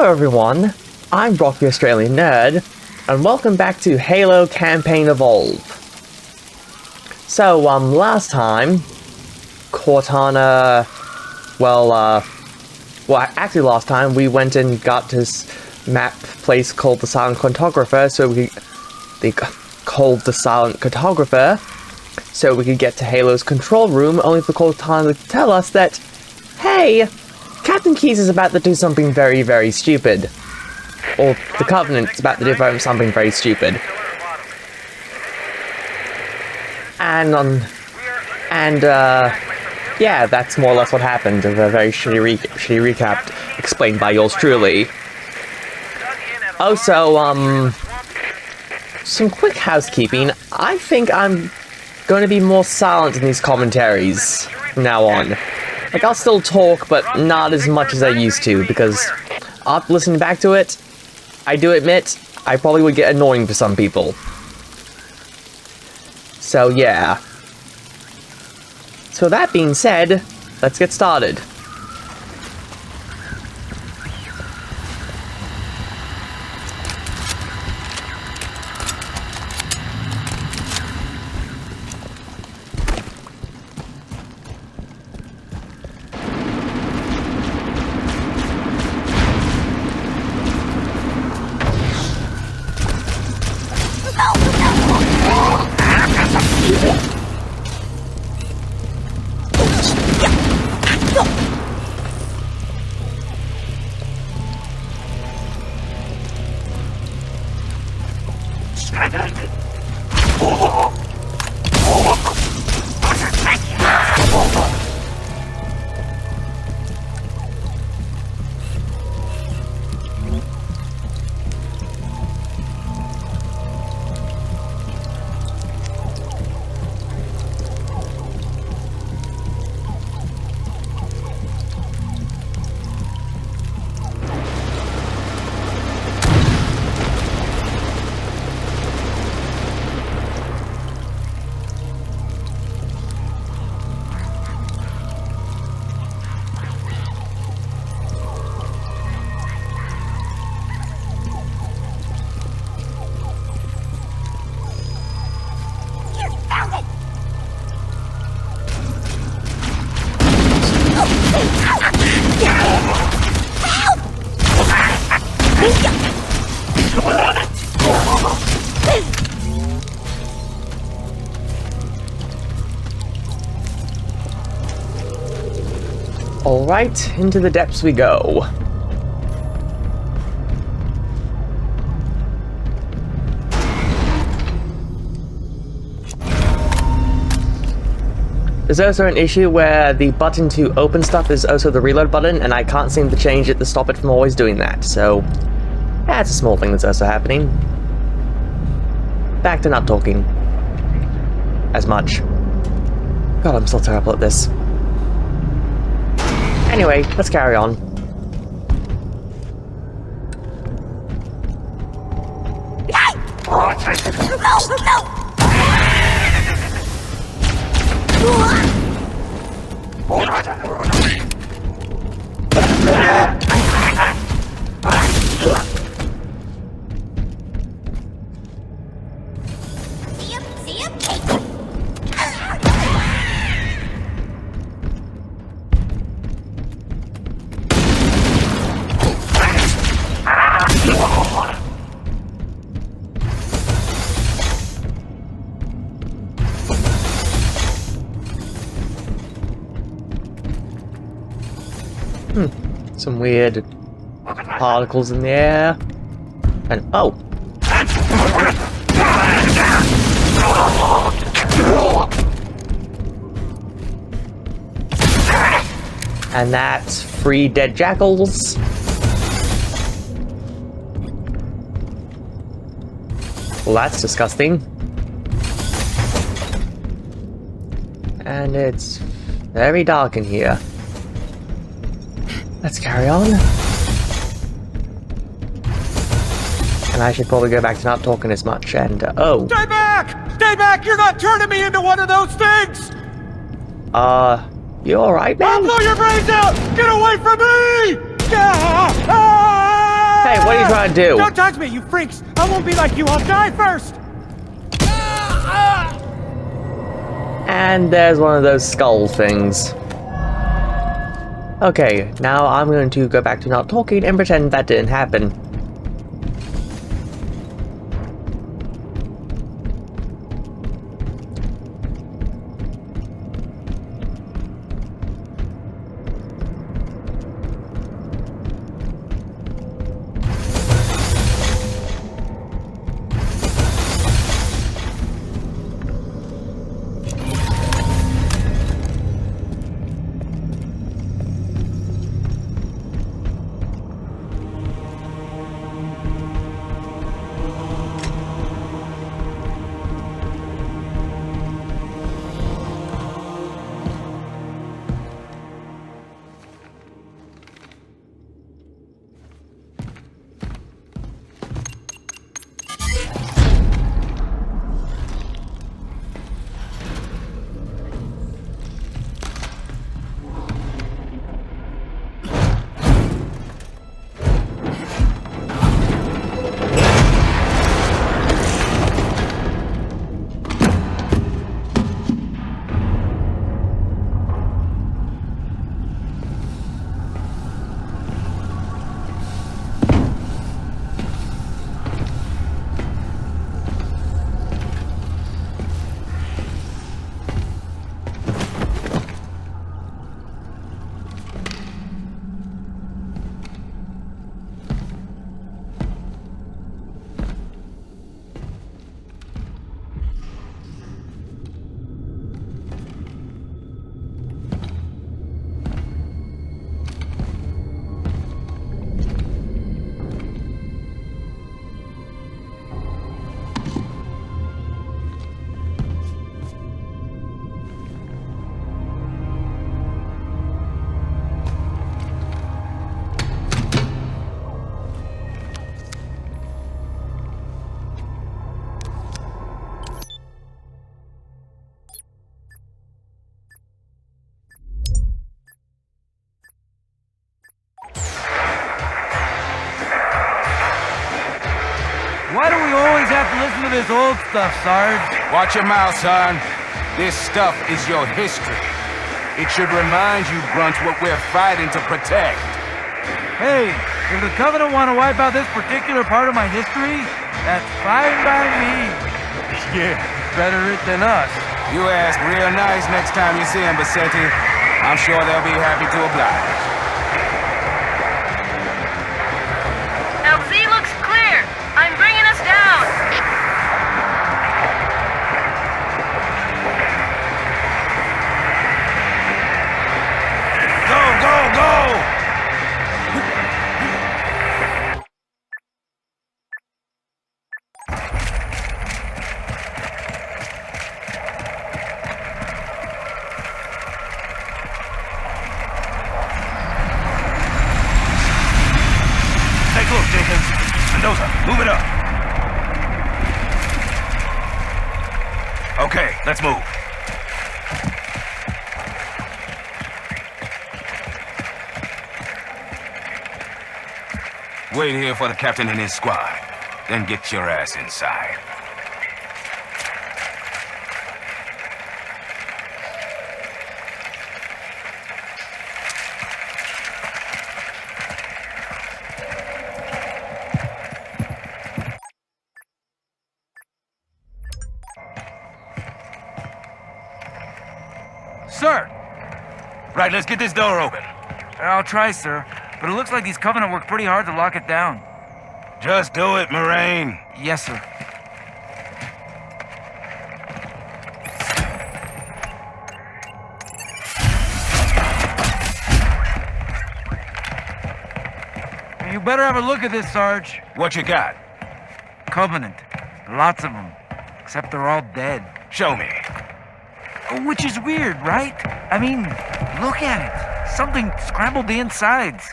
Hello everyone, I'm Brock the Australian Nerd, and welcome back to Halo Campaign Evolve. So, last time, Cortana, actually last time we went and got this map place called the Silent Cartographer, so we could get to Halo's control room, only for Cortana to tell us that, hey, Captain Keyes is about to do something very, very stupid. Or the Covenant's about to do something very stupid. Yeah, that's more or less what happened. A very shitty recap explained by yours truly. Also, some quick housekeeping. I think I'm going to be more silent in these commentaries from now on. Like, I'll still talk, but not as much as I used to, because after listening back to it, I do admit, I probably would get annoying for some people. So, yeah. So that being said, let's get started. Alright, into the depths we go. There's also an issue where the button to open stuff is also the reload button, and I can't seem to change it to stop it from always doing that, so that's a small thing that's also happening. Back to not talking as much. God, I'm still terrible at this. Anyway, let's carry on. Some weird particles in the air. And oh! And that's 3 dead jackals. Well, that's disgusting. And it's very dark in here. Let's carry on. And I should probably go back to not talking as much, and, oh. Stay back! Stay back! You're not turning me into one of those things! You alright, man? I'll blow your brains out! Get away from me! Hey, what are you trying to do? Don't touch me, you freaks! I won't be like you, I'll die first! And there's one of those skull things. Okay, now I'm going to go back to not talking and pretend that didn't happen. Why do we always have to listen to this old stuff, Sarge? Watch your mouth, son. This stuff is your history. It should remind you, Grunt, what we're fighting to protect. Hey, if the Covenant want to wipe out this particular part of my history, that's fine by me. Yeah, better it than us. You ask real nice next time you see him, Bassetti. I'm sure they'll be happy to oblige. LZ looks clear. I'm bringing us down. Go, go, go! Take a look, Jenkins. Mendoza, move it up. Okay, let's move. Wait here for the captain and his squad. Then get your ass inside. Sir! Right, let's get this door open. I'll try, sir. But it looks like these Covenant worked pretty hard to lock it down. Just do it, Moraine. Yes, sir. You better have a look at this, Sarge. What you got? Covenant. Lots of them. Except they're all dead. Show me. Which is weird, right? I mean, look at it. Something scrambled the insides.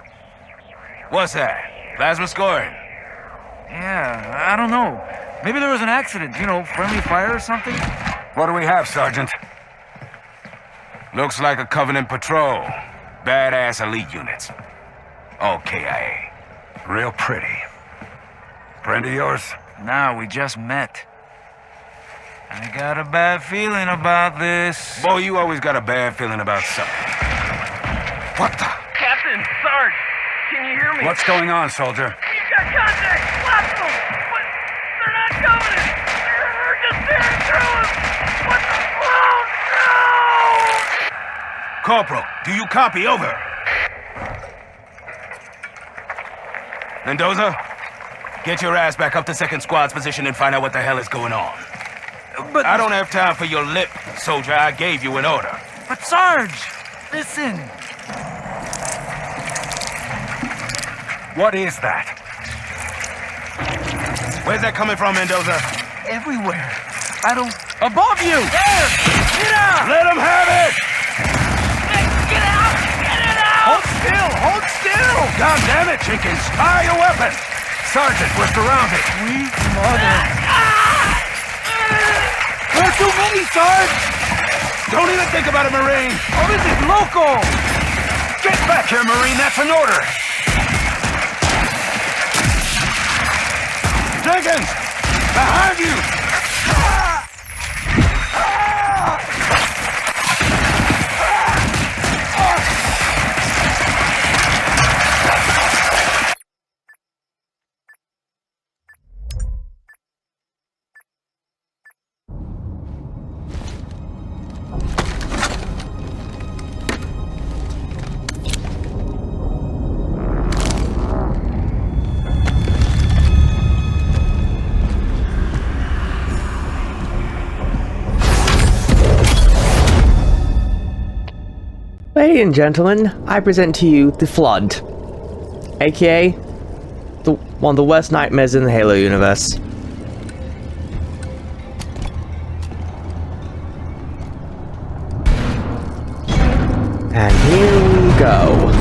What's that? Plasma scoring? Yeah, I don't know. Maybe there was an accident, you know, friendly fire or something? What do we have, Sergeant? Looks like a Covenant patrol. Badass elite units. All KIA. Real pretty. Friend of yours? Nah, we just met. I got a bad feeling about this. Boy, you always got a bad feeling about something. What the? Captain, Sarge, can you hear me? What's going on, soldier? We've got contact! Lots of them! But they're not coming! They're just tearing through us! What the? Oh, no! Corporal, do you copy? Over. Mendoza, get your ass back up to second squad's position and find out what the hell is going on. But I don't have time for your lip, soldier. I gave you an order. But Sarge, listen. What is that? Where's that coming from, Mendoza? Everywhere. I don't... Above you! There! Get out! Let him have it! Get out! Get it out! Hold still! Hold still! God damn it, chickens! Fire your weapon! Sergeant, we're surrounded. Sweet mother. There are too many, Sarge! Don't even think about it, Marine! Oh, this is local! Get back here, Marine! That's an order! Jenkins! Behind you! Ladies and gentlemen, I present to you the Flood, aka one of the worst nightmares in the Halo universe. And here we go.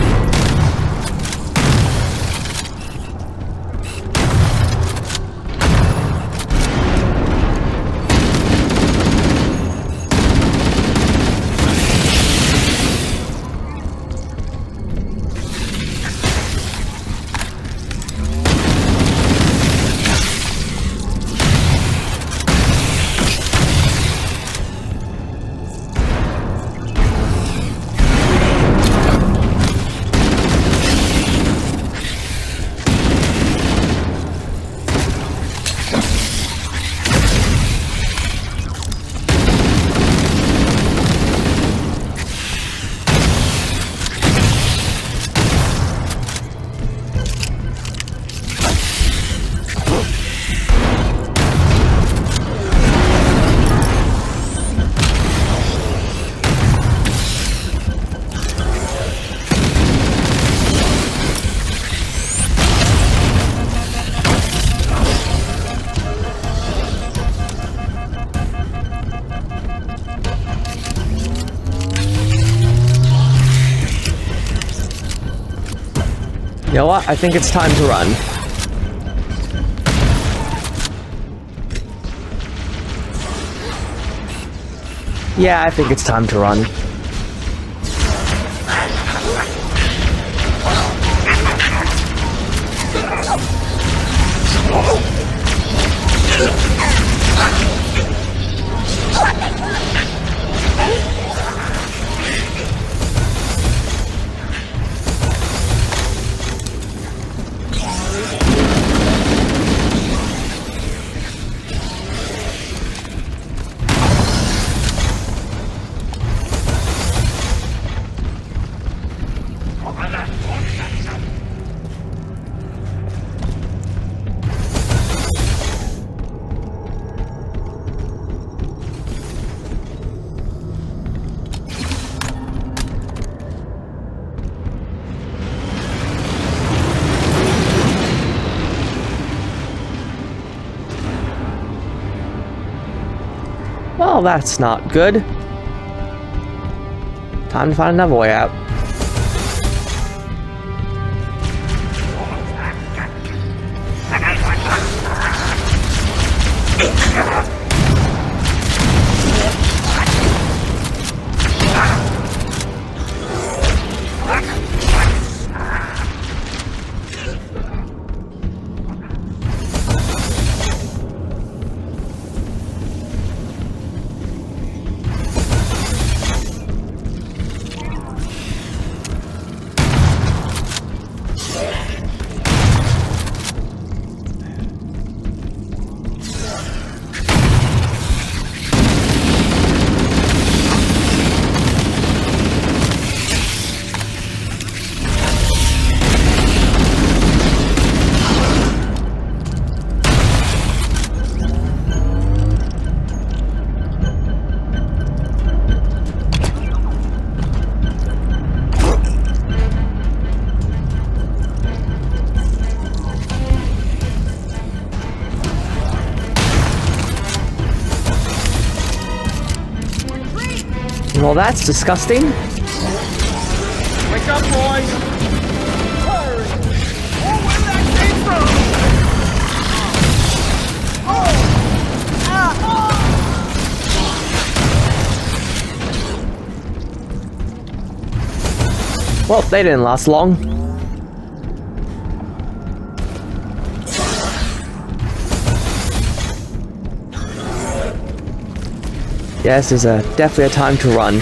You know what? I think it's time to run. Yeah, I think it's time to run. Well, that's not good. Time to find another way out. Well, that's disgusting. Wake up, boys! Hurry! Oh, where that came from? Well, they didn't last long. Yes, there's definitely a time to run.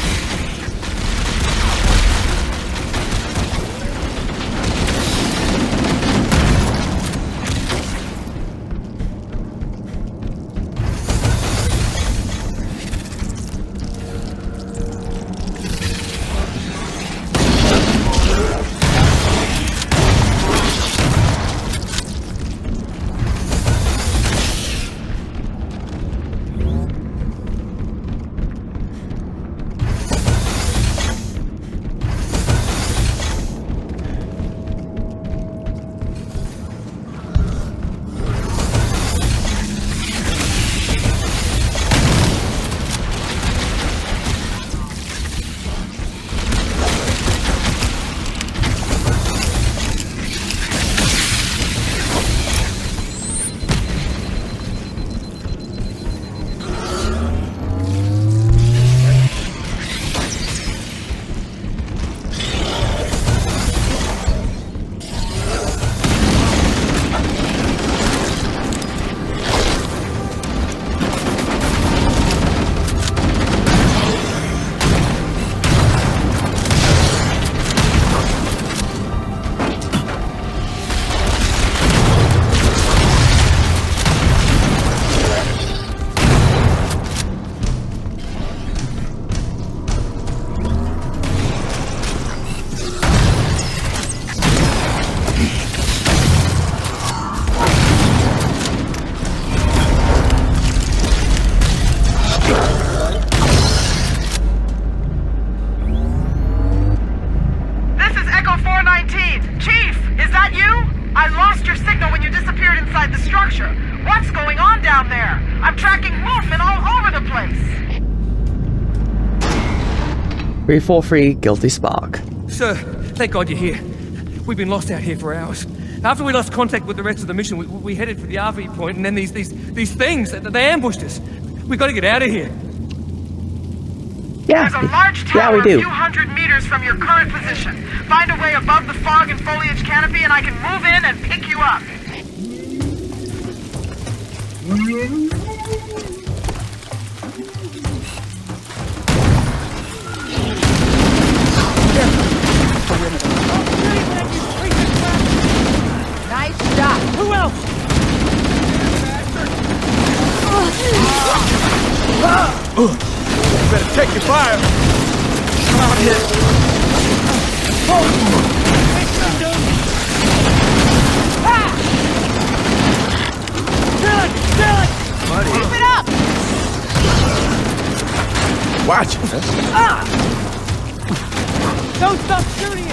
What's going on down there? I'm tracking movement all over the place. 343 Guilty Spark. Sir, thank God you're here. We've been lost out here for hours. After we lost contact with the rest of the mission, we headed for the RV point, and then these things, they ambushed us. We got to get out of here. Yeah, There's a large tower we do. a few hundred meters from your current position. Find a way above the fog and foliage canopy, and I can move in and pick you up. Nice shot. Who else? Better take your fire. Keep it up. Watch it. Don't stop shooting it!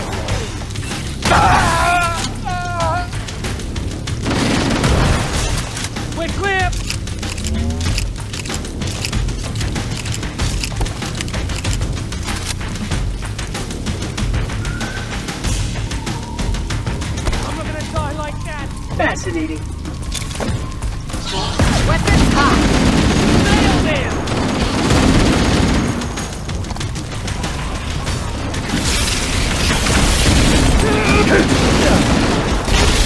We're clear! I'm not gonna die like that! Fascinating. Weapons hot. Nailed him!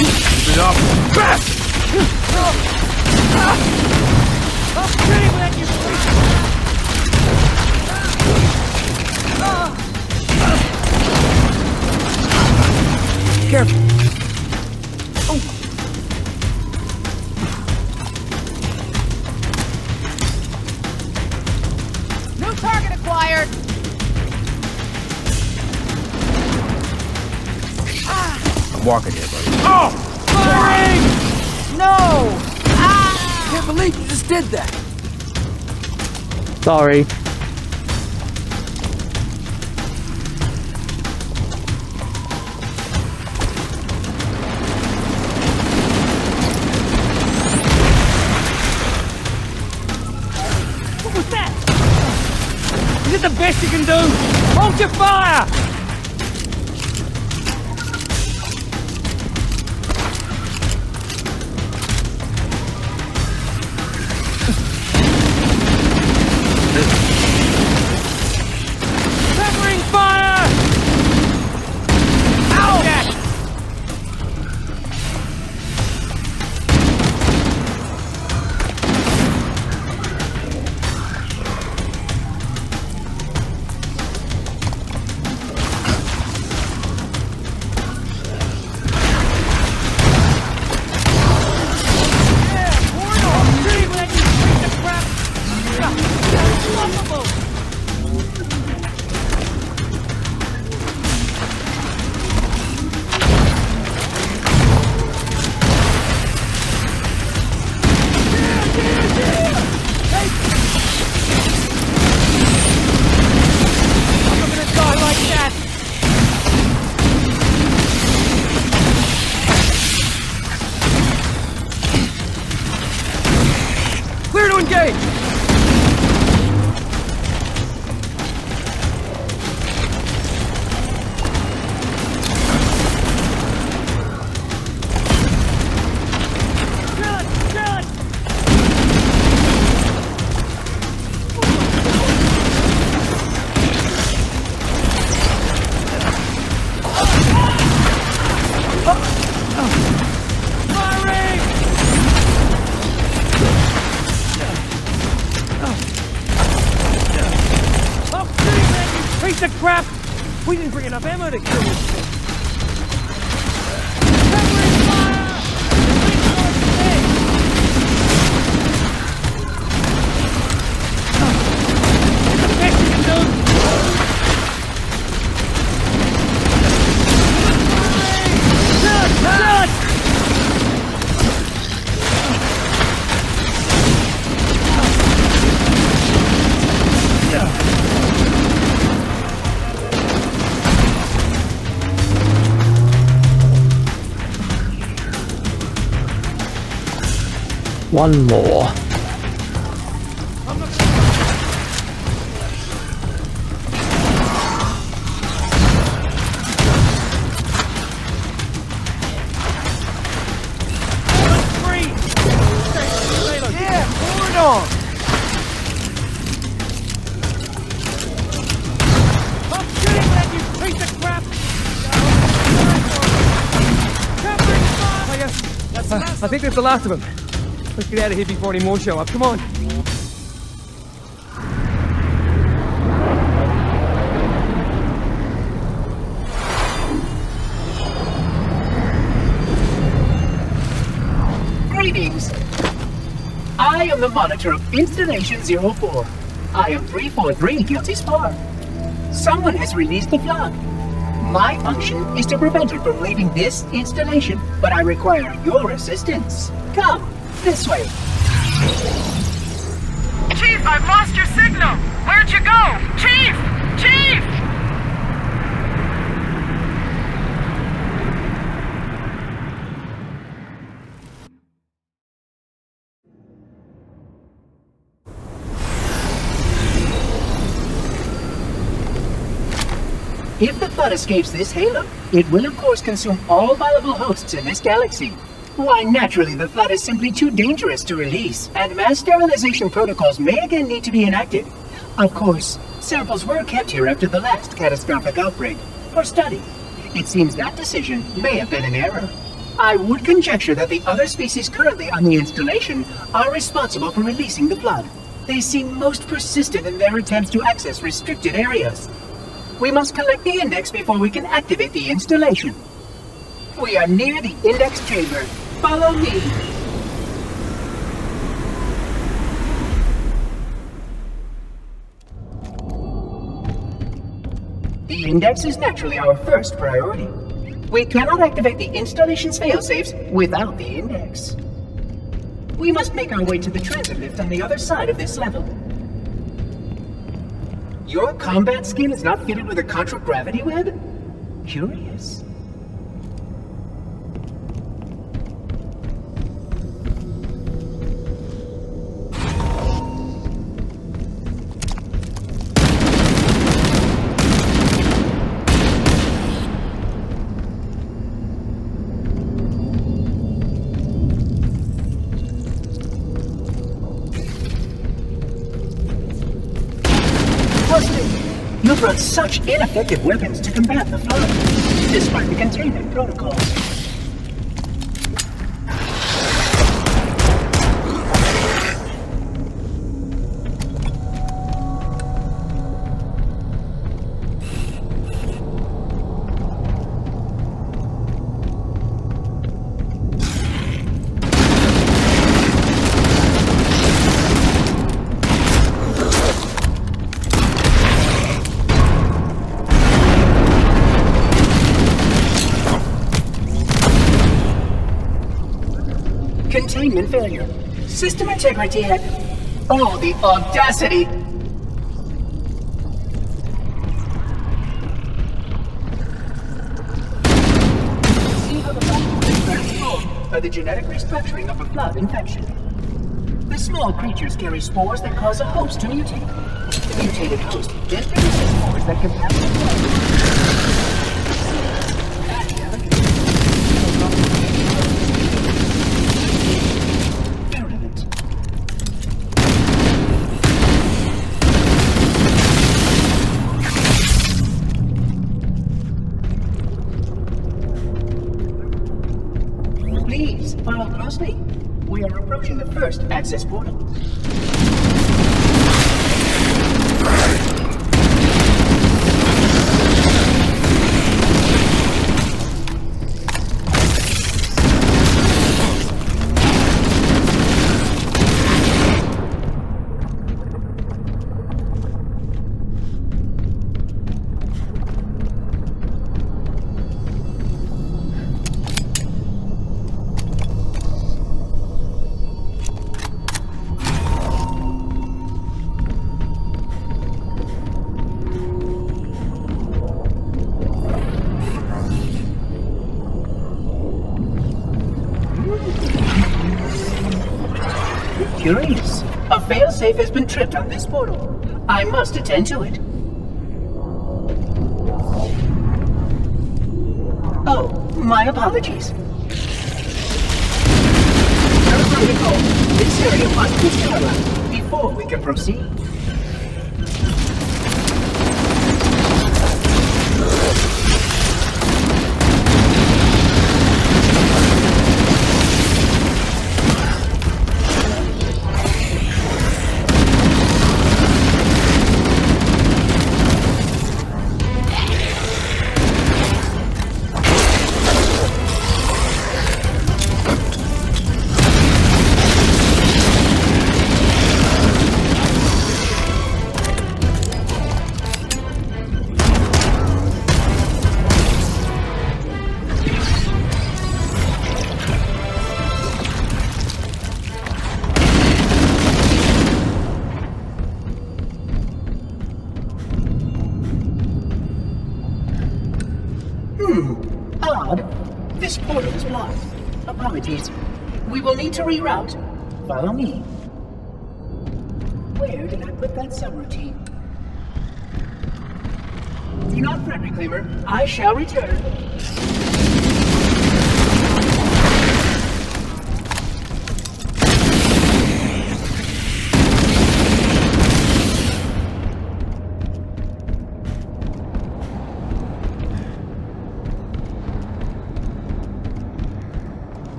Keep it up. Fast! I'm kidding when you Careful. New target acquired. I'm walking here, buddy. Oh! firing! No. Can't believe you just did that. Sorry. What was that? Is it the best you can do? do! Hold your fire! Covering fire! Ow! Yeah. Clear to engage! Piece of crap! We didn't bring enough ammo to kill this thing. Covering fire! Best you can do! Shot! One more. Yeah, hold on! I'm shooting at you, piece of crap! Covering fire! I think that's the last of them. Let's get out of here before any more show up. Come on. Greetings. I am the monitor of Installation 04. I am 343 Guilty Spar. Someone has released the flood. My function is to prevent it from leaving this installation, but I require your assistance. Come, this way. Chief, I've lost your signal! Where'd you go? Chief! Chief! If the flood escapes this halo, it will of course consume all viable hosts in this galaxy. Why, naturally, the flood is simply too dangerous to release, and mass sterilization protocols may again need to be enacted. Of course, samples were kept here after the last catastrophic outbreak, for study. It seems that decision may have been an error. I would conjecture that the other species currently on the installation are responsible for releasing the flood. They seem most persistent in their attempts to access restricted areas. We must collect the index before we can activate the installation. We are near the index chamber. Follow me. The index is naturally our first priority. We cannot activate the installation's failsafes without the index. We must make our way to the transit lift on the other side of this level. Your combat skin is not fitted with a contragravity web? Curious. brought such ineffective weapons to combat the flood, despite the containment protocols. Containment failure. System integrity had... Oh, the audacity! See how the back is transformed by the genetic restructuring of a flood infection. The small creatures carry spores that cause a host to mutate. The mutated host then produces spores that can pass the flood. Please, follow closely. We are approaching the first access portal. Curious. A failsafe has been tripped on this portal. I must attend to it. Oh, my apologies. Protocol. This area must be sterilized before we can proceed. Odd. This portal is blocked. Apologies. We will need to reroute. Follow me. Where did I put that subroutine? Do not fret, Reclaimer. I shall return.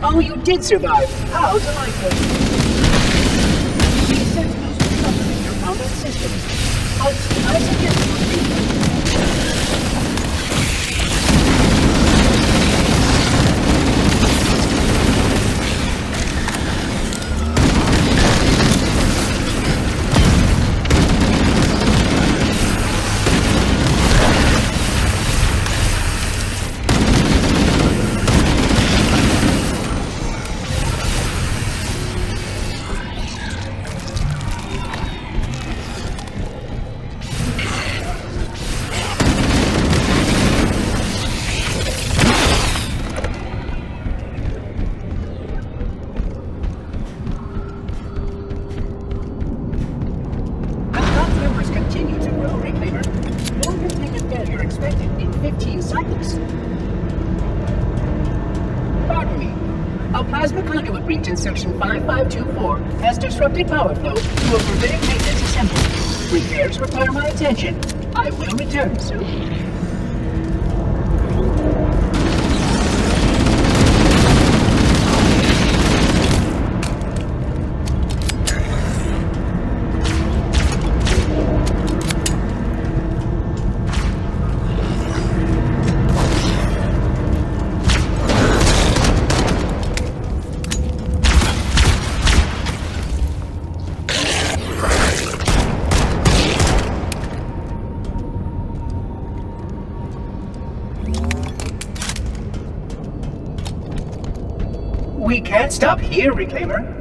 Oh, you did survive! How delightful! These sentinels will supplement your combat systems, but I suggest A plasma conduit breach in section 5524 has disrupted power flow to a preventive maintenance assembly. Repairs require my attention. I will return soon. We can't stop here, Reclaimer.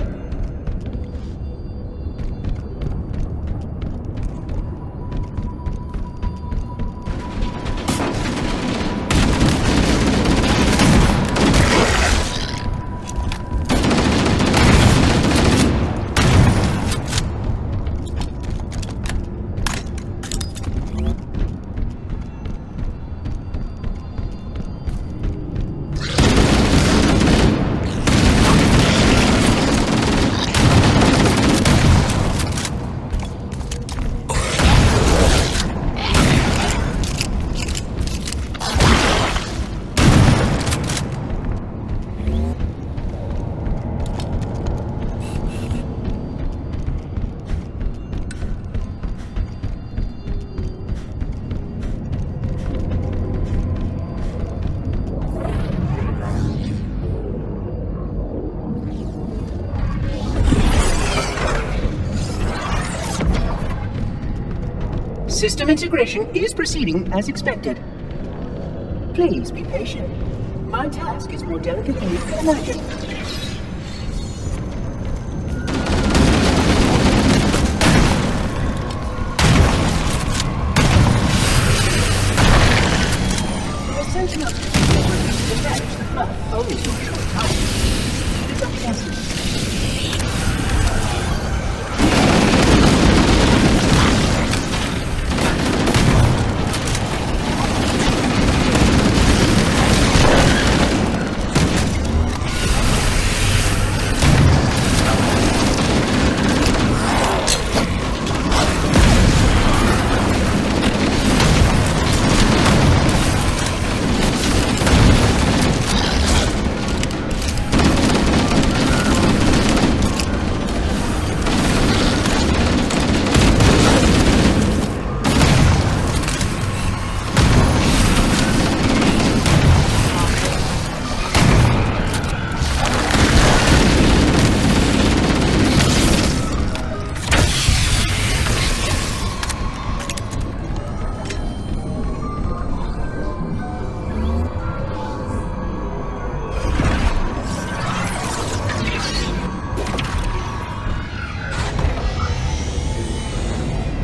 System integration is proceeding as expected. Please be patient. My task is more delicate than you can imagine. The Sentinel will damage the flood only for a short time. It is unpleasant.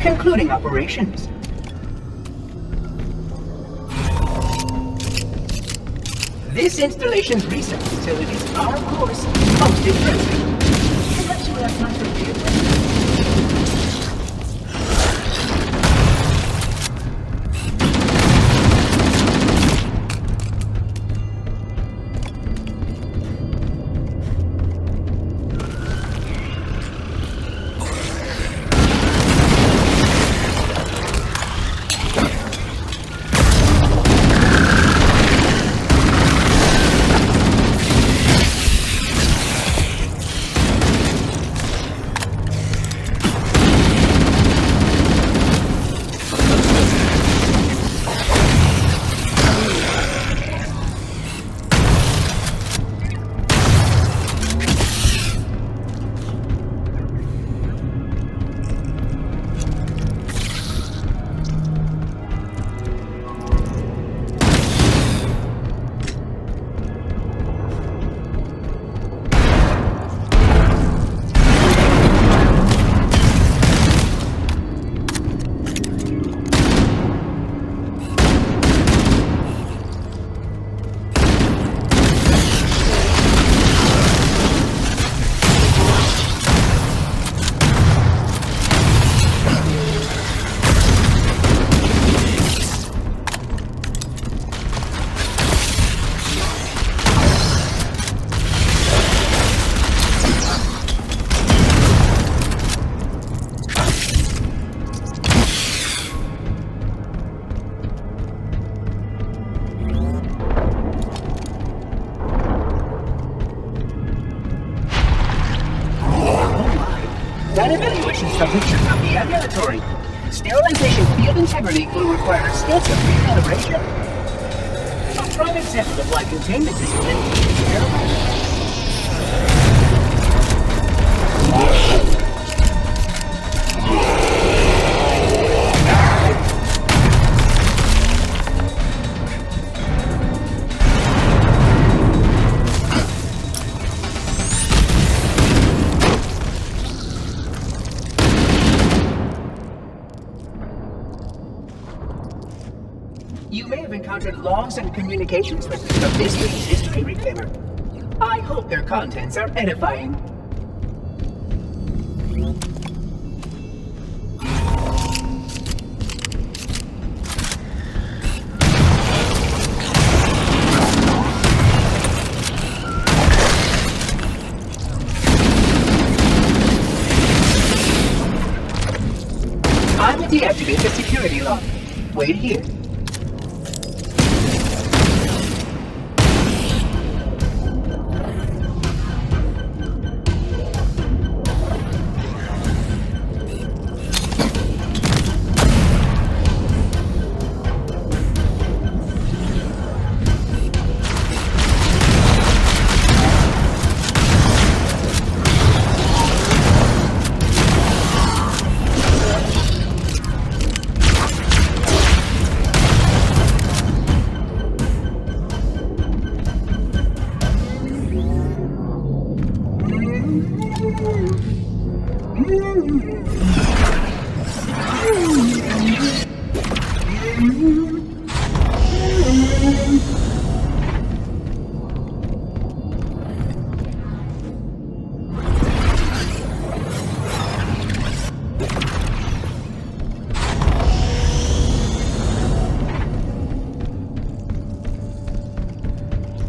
Concluding operations. This installation's research facilities are, of course, most interesting. Perhaps you will have time to review them. That evaluation subject should not be ambulatory. Sterilization field integrity will require extensive recalibration. A prime example of why containment discipline is paramount. You may have encountered logs and communications records of this week's history reclaimer. I hope their contents are edifying. I will deactivate the security lock. Wait here.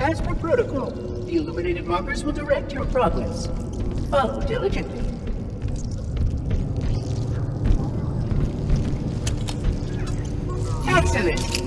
As per protocol, the illuminated markers will direct your progress. Follow diligently. Excellent!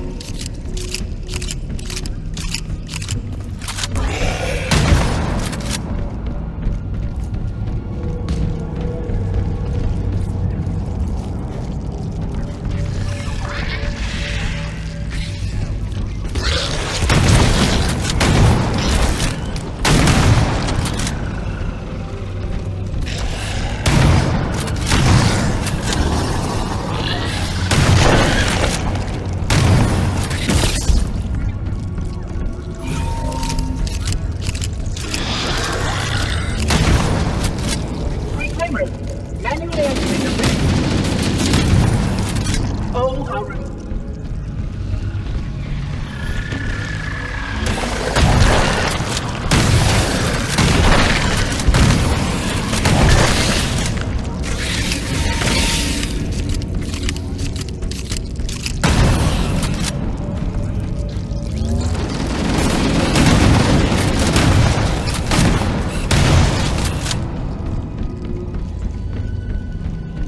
Manually activate the ring. Oh, how rude.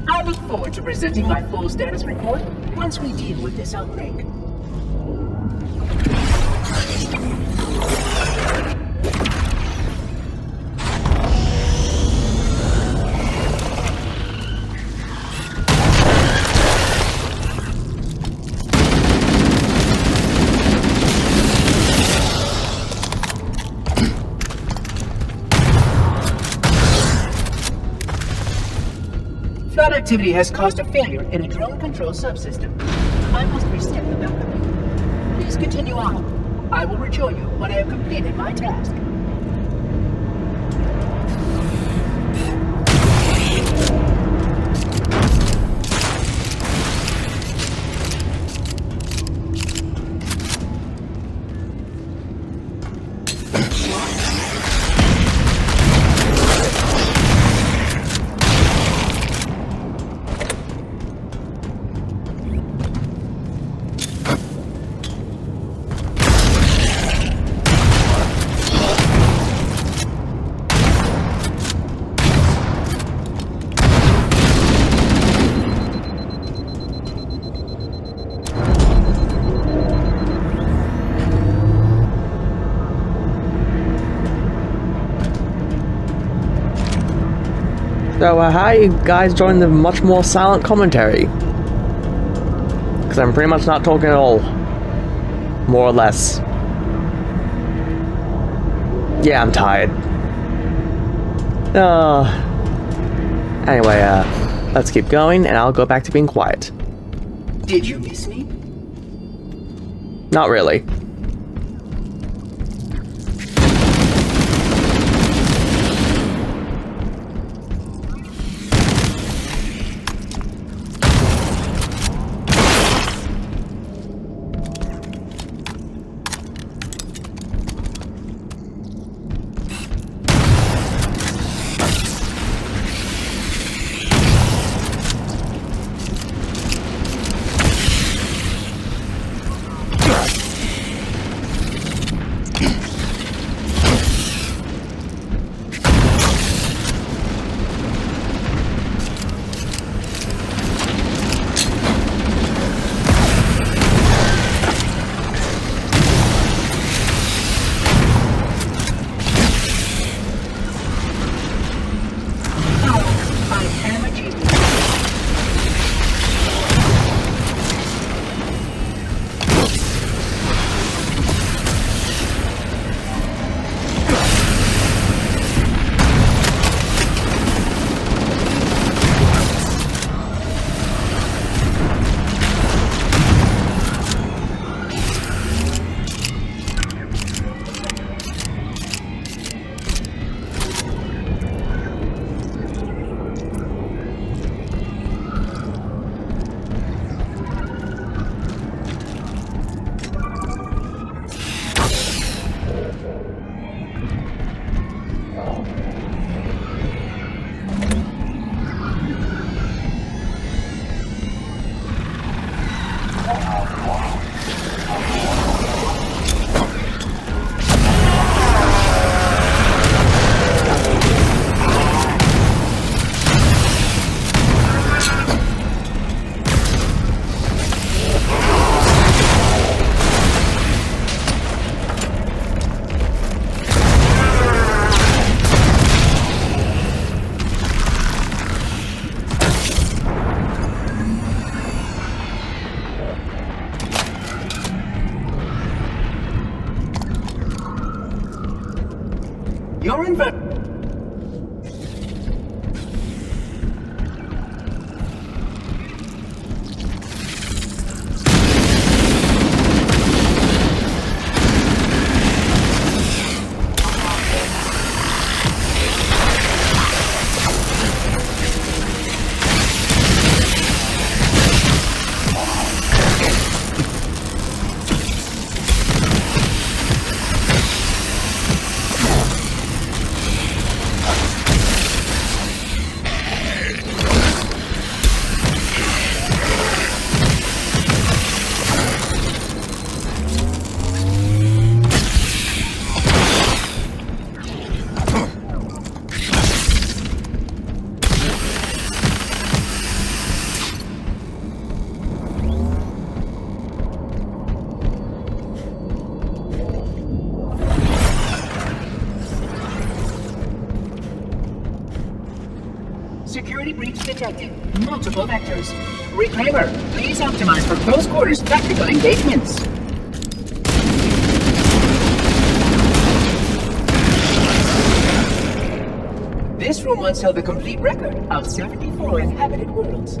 I look forward to presenting my full status report once we deal with this outbreak. Flood activity has caused a failure in a drone control subsystem. I must reset the backup. Please continue on. I will rejoin you when I have completed my task. So, how you guys join the much more silent commentary? Because I'm pretty much not talking at all. More or less. Yeah, I'm tired. Anyway, let's keep going, and I'll go back to being quiet. Did you miss me? Not really. You're in Security breach detected. Multiple vectors. Reclaimer, please optimize for close quarters tactical engagements. This room once held a complete record of 74 inhabited worlds.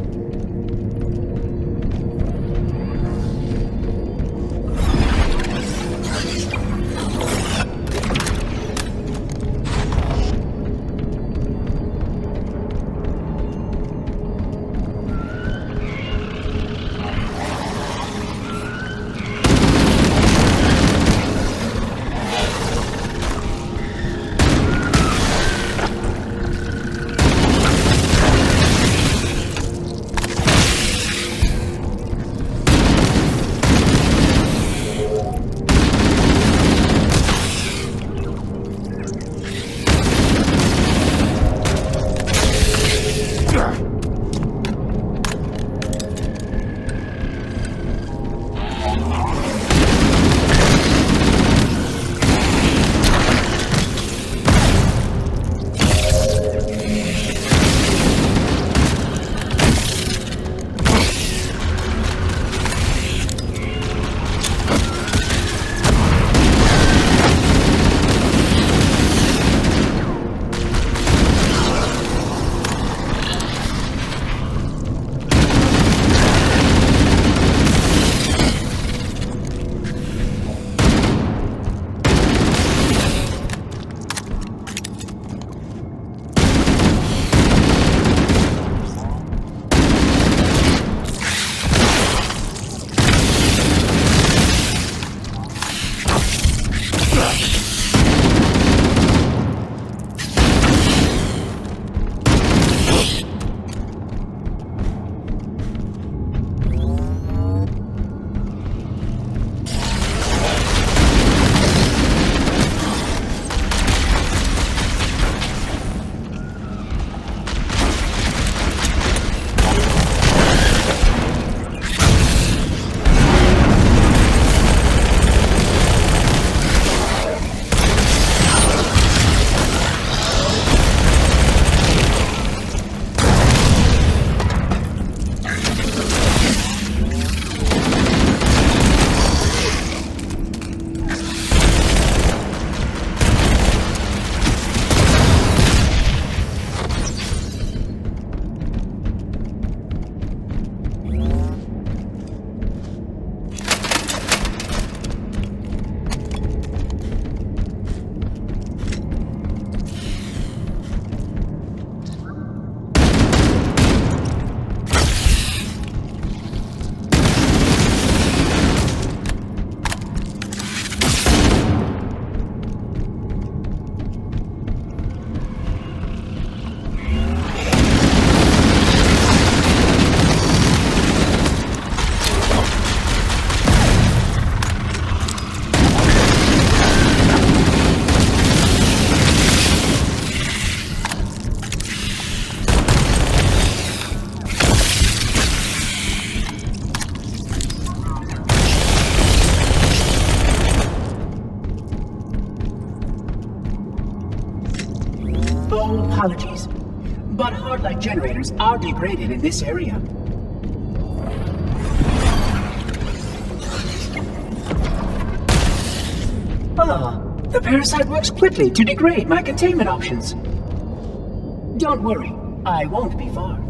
Oh, apologies. But hard light generators are degraded in this area. Ah, the parasite works quickly to degrade my containment options. Don't worry, I won't be far.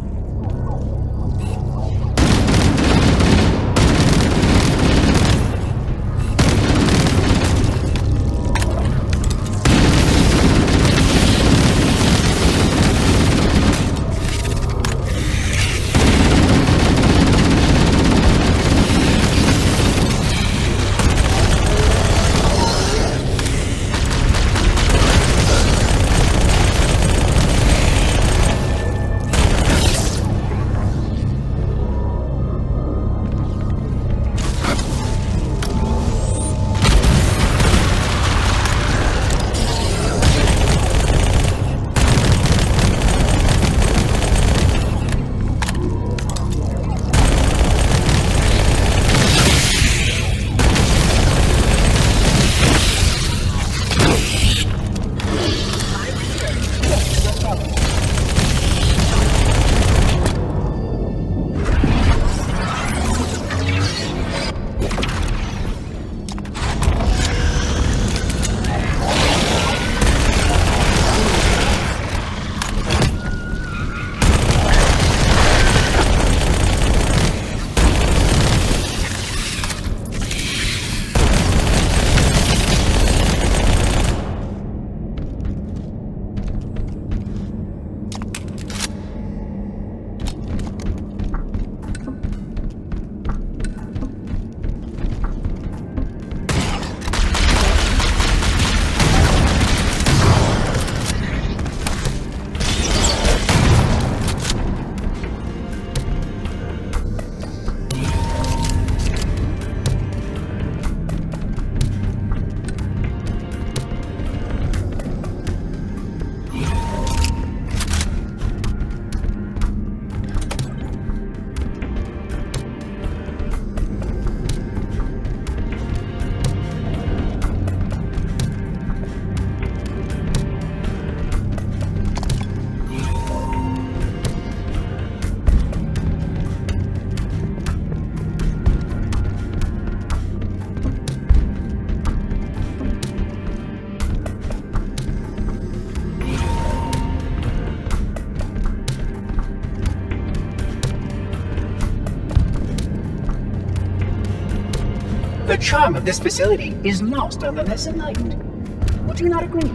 The charm of this facility is lost on the less enlightened. Would you not agree?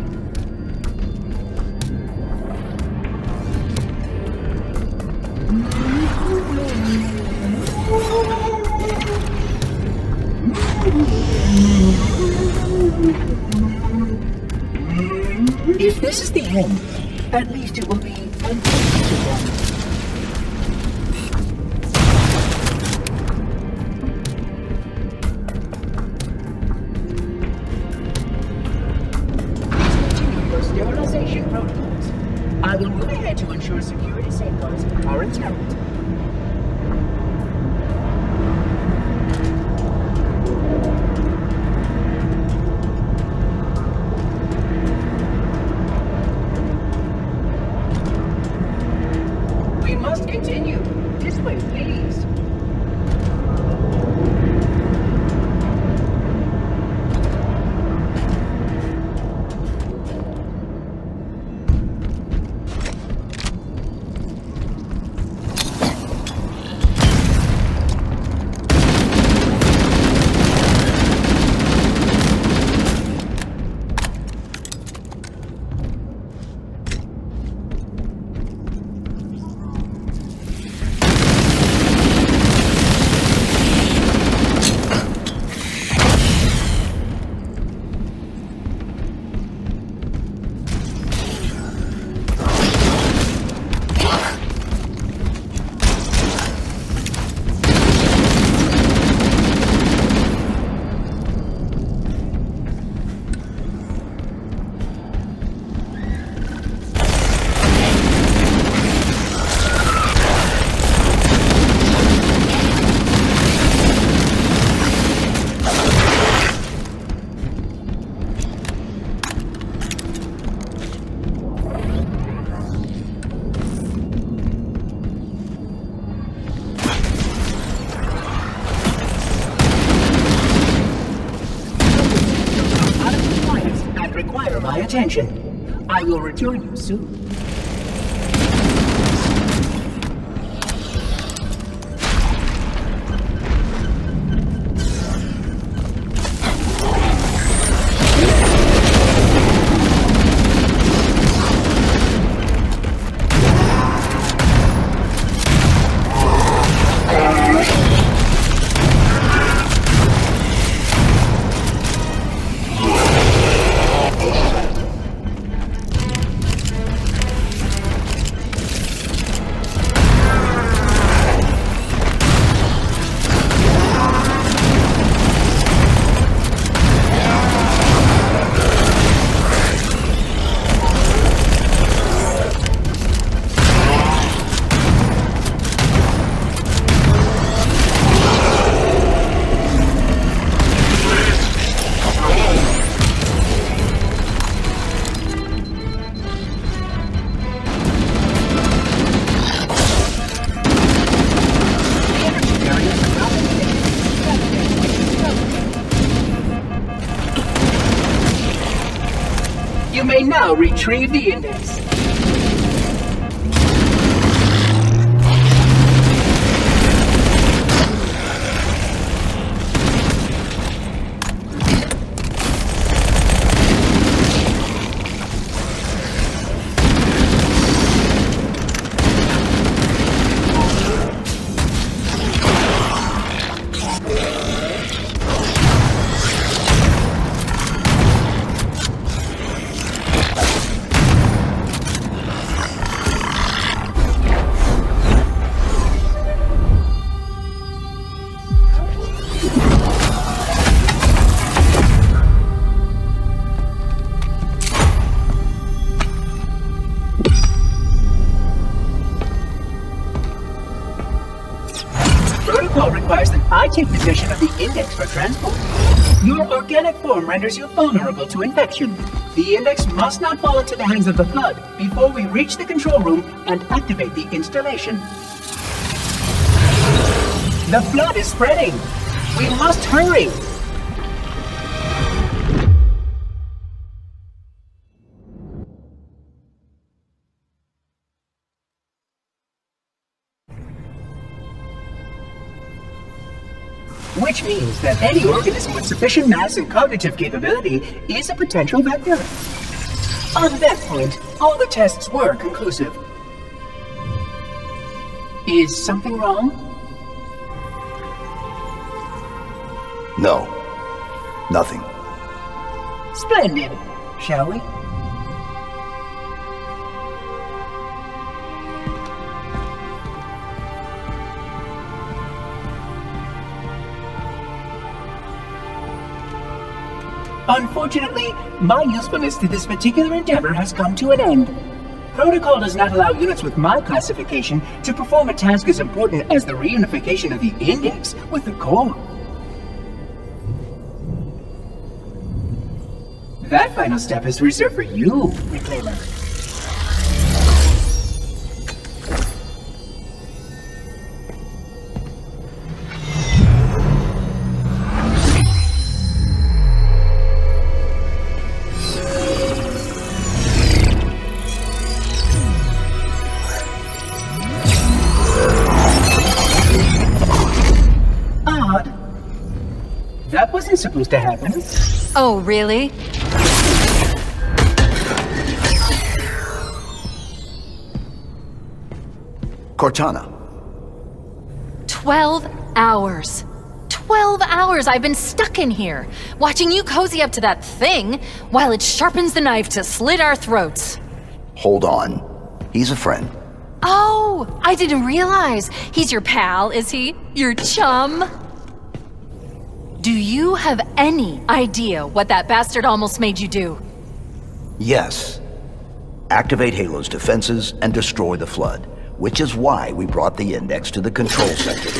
If this is the end, at least it will be unpredictable. Sterilization protocols. I will move ahead to ensure security safeguards are intact. We must continue. This way, please. my attention. I will return you soon. You may now retrieve the index. Protocol requires that I take possession of the index for transport. Your organic form renders you vulnerable to infection. The index must not fall into the hands of the Flood before we reach the control room and activate the installation. The Flood is spreading. We must hurry. Which means that any organism with sufficient mass and cognitive capability is a potential vector. On that point, all the tests were conclusive. Is something wrong? No. Nothing. Splendid. Shall we? Unfortunately, my usefulness to this particular endeavor has come to an end. Protocol does not allow units with my classification to perform a task as important as the reunification of the index with the core. That final step is reserved for you, Reclaimer. That wasn't supposed to happen. Oh, really? Cortana. 12 hours. 12 hours I've been stuck in here, watching you cozy up to that thing while it sharpens the knife to slit our throats. Hold on. He's a friend. Oh, I didn't realize. He's your pal, is he? Your chum? Do you have any idea what that bastard almost made you do? Yes. Activate Halo's defenses and destroy the Flood, which is why we brought the index to the control sector.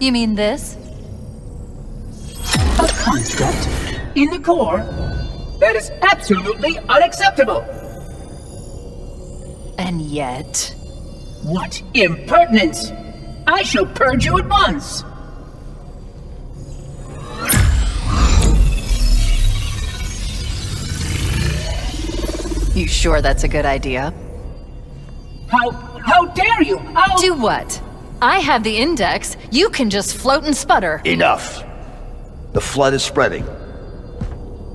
You mean this? A construct in the core? That is absolutely unacceptable! And yet... What impertinence! I shall purge you at once! You sure that's a good idea? How dare you? Do what? I have the index. You can just float and sputter. Enough! The flood is spreading.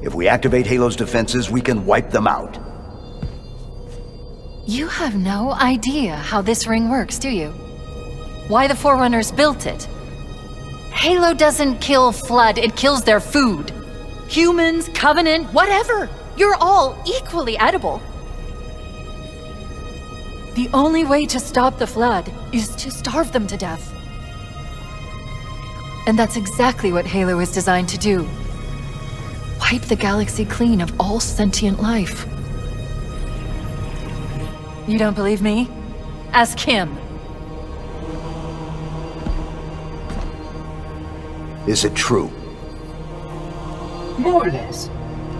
If we activate Halo's defenses, we can wipe them out. You have no idea how this ring works, do you? Why the Forerunners built it? Halo doesn't kill Flood, it kills their food. Humans, Covenant, whatever. You're all equally edible. The only way to stop the Flood is to starve them to death. And that's exactly what Halo is designed to do. Wipe the galaxy clean of all sentient life. You don't believe me? Ask him. Is it true? More or less.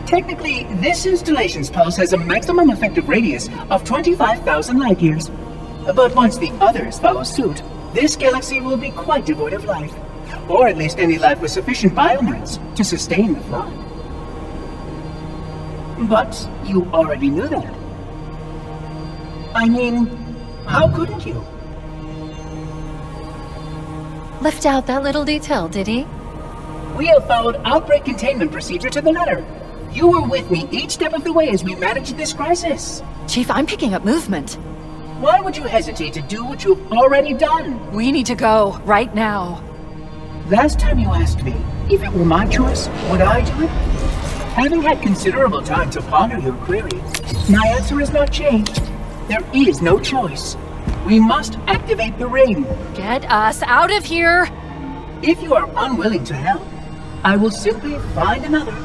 Technically, this installation's pulse has a maximum effective radius of 25,000 light years. But once the others follow suit, this galaxy will be quite devoid of life. Or at least any life with sufficient biomass to sustain the flood. But you already knew that. I mean, how couldn't you? Left out that little detail, did he? We have followed outbreak containment procedure to the letter. You were with me each step of the way as we managed this crisis. Chief, I'm picking up movement. Why would you hesitate to do what you've already done? We need to go, right now. Last time you asked me, if it were my choice, would I do it? Having had considerable time to ponder your query, my answer has not changed. There is no choice. We must activate the ring. Get us out of here! If you are unwilling to help, I will simply find another.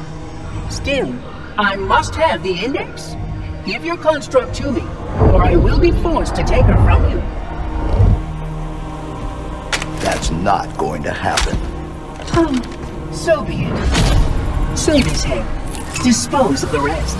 Still, I must have the index. Give your construct to me, or I will be forced to take her from you. That's not going to happen. So be it. Save his head. Dispose of the rest.